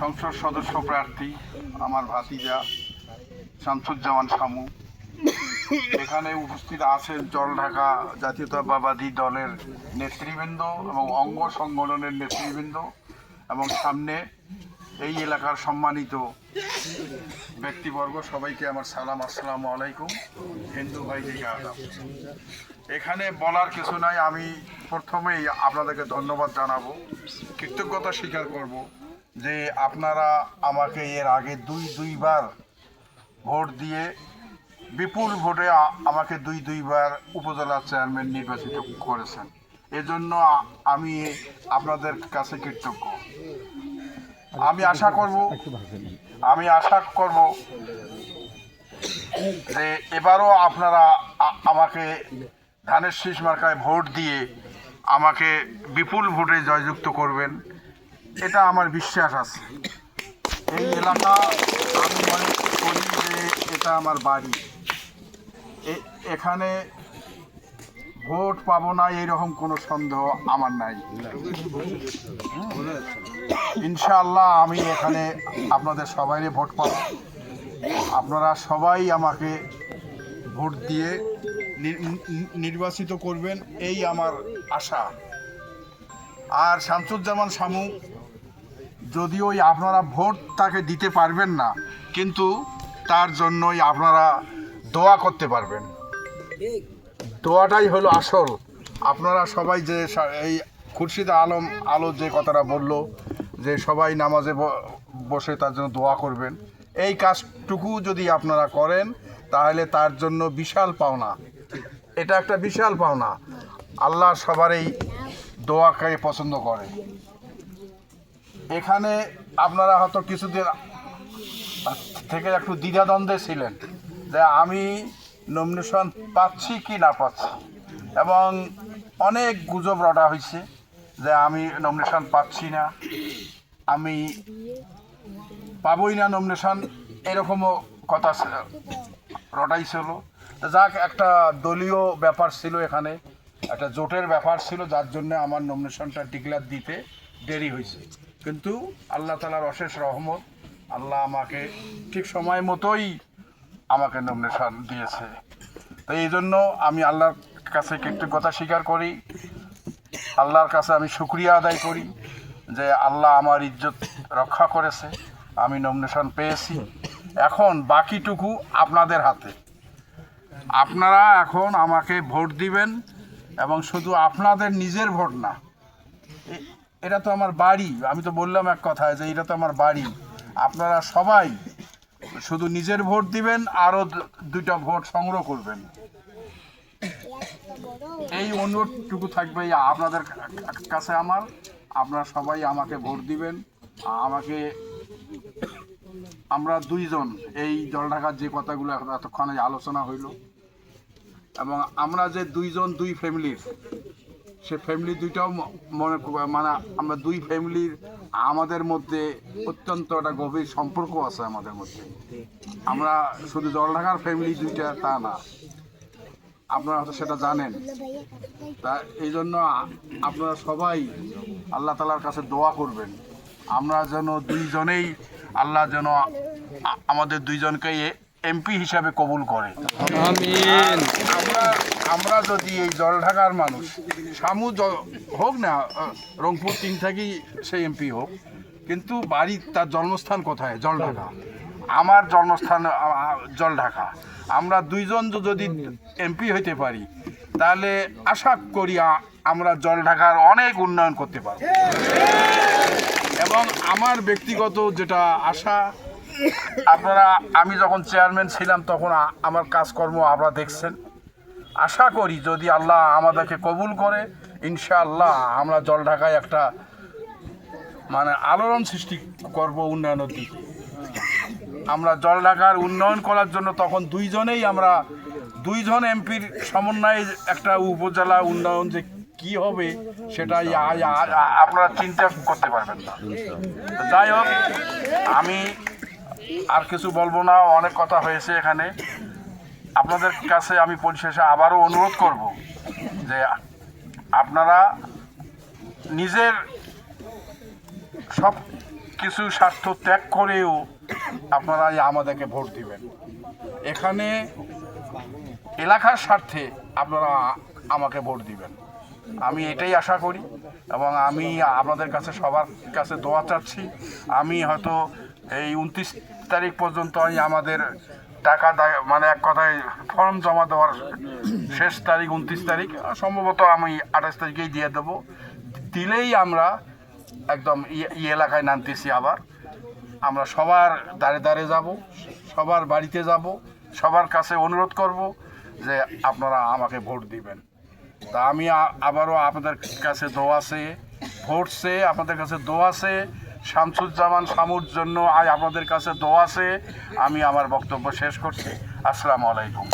সংসদ সদস্য প্রার্থী আমার ভাতিজা শামসুজ্জামান শামু। এখানে উপস্থিত আছেন জলঢাকা জাতীয়তাবাদী দলের নেতৃবৃন্দ এবং অঙ্গ সংগঠনের নেতৃবৃন্দ এবং সামনে এই এলাকার সম্মানিত ব্যক্তিবর্গ। সবাইকে আমার সালাম, আসসালামু আলাইকুম। হিন্দু ভাইদিকে আদাব। এখানে বলার কিছু নাই, আমি প্রথমেই আপনাদেরকে ধন্যবাদ জানাবো, কৃতজ্ঞতা স্বীকার করব যে আপনারা আমাকে এর আগে দুইবার ভোট দিয়ে বিপুল ভোটে আমাকে দুইবার উপজেলা চেয়ারম্যান নির্বাচিত করেছেন। এজন্য আমি আপনাদের কাছে কৃতজ্ঞ। আমি আশা করব যে এবারও আপনারা আমাকে ধানের শীষ মার্কায় ভোট দিয়ে আমাকে বিপুল ভোটে জয়যুক্ত করবেন, এটা আমার বিশ্বাস আছে। এই এলাকা আমি মনে করি যে এটা আমার বাড়ি, এখানে ভোট পাবো না এইরকম কোনো সন্দেহ আমার নাই। ইনশাআল্লাহ আমি এখানে আপনাদের সবাইকে ভোট পাবো। আপনারা সবাই আমাকে ভোট দিয়ে নির্বাচিত করবেন, এই আমার আশা। আর শামসুজ্জামান শামু যদিও আপনারা ভোট তাকে দিতে পারবেন না, কিন্তু তার জন্যই আপনারা দোয়া করতে পারবেন। দোয়াটাই হলো আসল। আপনারা সবাই যে এই খুরশিদ আলো যে কথাটা বলল যে সবাই নামাজে বসে তার জন্য দোয়া করবেন, এই কাজটুকু যদি আপনারা করেন তাহলে তার জন্য বিশাল পাওনা। এটা একটা বিশাল পাওনা। আল্লাহ সবারই দোয়াকে পছন্দ করে। এখানে আপনারা হয়তো কিছুদিন থেকে একটু দ্বিধাদ্বন্দ্বে ছিলেন যে আমি নমিনেশন পাচ্ছি কি না পাচ্ছি, এবং অনেক গুজব রটা হয়েছে যে আমি নমিনেশন পাচ্ছি না, আমি পাবই না নমিনেশন, এরকমও কথা রটাইছিল। যাক, একটা দলীয় ব্যাপার ছিল, এখানে একটা জোটের ব্যাপার ছিল, যার জন্য আমার নমিনেশনটা ডিক্লেয়ার দিতে দেরি হয়েছে। কিন্তু আল্লাহ তাআলার অশেষ রহমত, আল্লাহ আমাকে ঠিক সময় মতোই আমাকে নমিনেশন দিয়েছে। তো এই জন্য আমি আল্লাহর কাছে কৃতজ্ঞতা স্বীকার করি, আল্লাহর কাছে আমি শুকরিয়া আদায় করি যে আল্লাহ আমার ইজ্জত রক্ষা করেছে, আমি নমিনেশন পেয়েছি। এখন বাকিটুকু আপনাদের হাতে। আপনারা এখন আমাকে ভোট দিবেন, এবং শুধু আপনাদের নিজের ভোট না, এটা তো আমার বাড়ি। আমি তো বললাম এক কথায় যে এটা তো আমার বাড়ি। আপনারা সবাই শুধু নিজের ভোট দিবেন, আরও 2টা ভোট সংগ্রহ করবেন। এই অনুরোধটুকু থাকবে আপনাদের কাছে আমার। আপনারা সবাই আমাকে ভোট দিবেন। আমরা দুইজন এই জলঢাকার যে কথাগুলো এতক্ষণে আলোচনা হইল, এবং আমরা যে দুইজন দুই ফ্যামিলির, সে ফ্যামিলি দুইটাও মানে আমরা দুই ফ্যামিলির আমাদের মধ্যে অত্যন্ত একটা গভীর সম্পর্ক আছে আমাদের মধ্যে। আমরা শুধু জলঢাকার ফ্যামিলি দুইটা তা না, আপনারা হয়তো সেটা জানেন। তা এই জন্য আপনারা সবাই আল্লাহ তাআলার কাছে দোয়া করবেন, আমরা যেন দুইজনেই আল্লাহ যেন আমাদের দুইজনকে এমপি হিসাবে কবুল করে। আমিন। আমরা যদি এই জলঢাকার মানুষ, শামু হোক না রংপুর 3 থেকেই সে এমপি হোক, কিন্তু বাড়ির তার জন্মস্থান কোথায়? জলঢাকা। আমার জন্মস্থান জলঢাকা। আমরা দুইজন যদি এমপি হইতে পারি তাহলে আশা করি আমরা জলঢাকার অনেক উন্নয়ন করতে পারব। এবং আমার ব্যক্তিগত যেটা আশা, আপনারা, আমি যখন চেয়ারম্যান ছিলাম তখন আমার কাজকর্ম আপনারা দেখছেন। আশা করি যদি আল্লাহ আমাদেরকে কবুল করে, ইনশাআল্লাহ আমরা জলঢাকায় একটা মানে আলোড়ন সৃষ্টি করব উন্নয়নের দিকে। আমরা জলঢাকার উন্নয়ন করার জন্য তখন আমরা দুইজন এমপির সমন্বয়ে একটা উপজেলা উন্নয়ন যে কি হবে সেটা আপনারা চিন্তা করতে পারবেন না। যাই হোক, আমি আর কিছু বলবো না, অনেক কথা হয়েছে এখানে। আপনাদের কাছে আমি পরিশেষে আবারও অনুরোধ করব যে আপনারা নিজের সব কিছু স্বার্থ ত্যাগ করেও আপনারা আমাদেরকে ভোট দিবেন। এখানে এলাকার স্বার্থে আপনারা আমাকে ভোট দিবেন, আমি এটাই আশা করি। এবং আমি আপনাদের কাছে সবার কাছে দোয়া চাচ্ছি। আমি হয়তো এই 29 তারিখ পর্যন্ত আমাদের টাকা মানে এক কথায় ফর্ম জমা দেওয়ার শেষ তারিখ 29 তারিখ, সম্ভবত আমি 28 তারিখেই দিয়ে দেবো। দিলেই আমরা একদম এলাকায় নামতেছি। আবার আমরা সবার দাঁড়ে দাঁড়ে যাব, সবার বাড়িতে যাব, সবার কাছে অনুরোধ করব যে আপনারা আমাকে ভোট দিবেন। তা আমি আবারও আপনাদের কাছে দোয়া আছে, ভোট চেয়ে আপনাদের কাছে দোয়া আছে, শামসুজ্জামান শামুর জন্য আপনাদের কাছে দোয়া আছে। আমি আমার বক্তব্য শেষ করছি। আসসালামু আলাইকুম।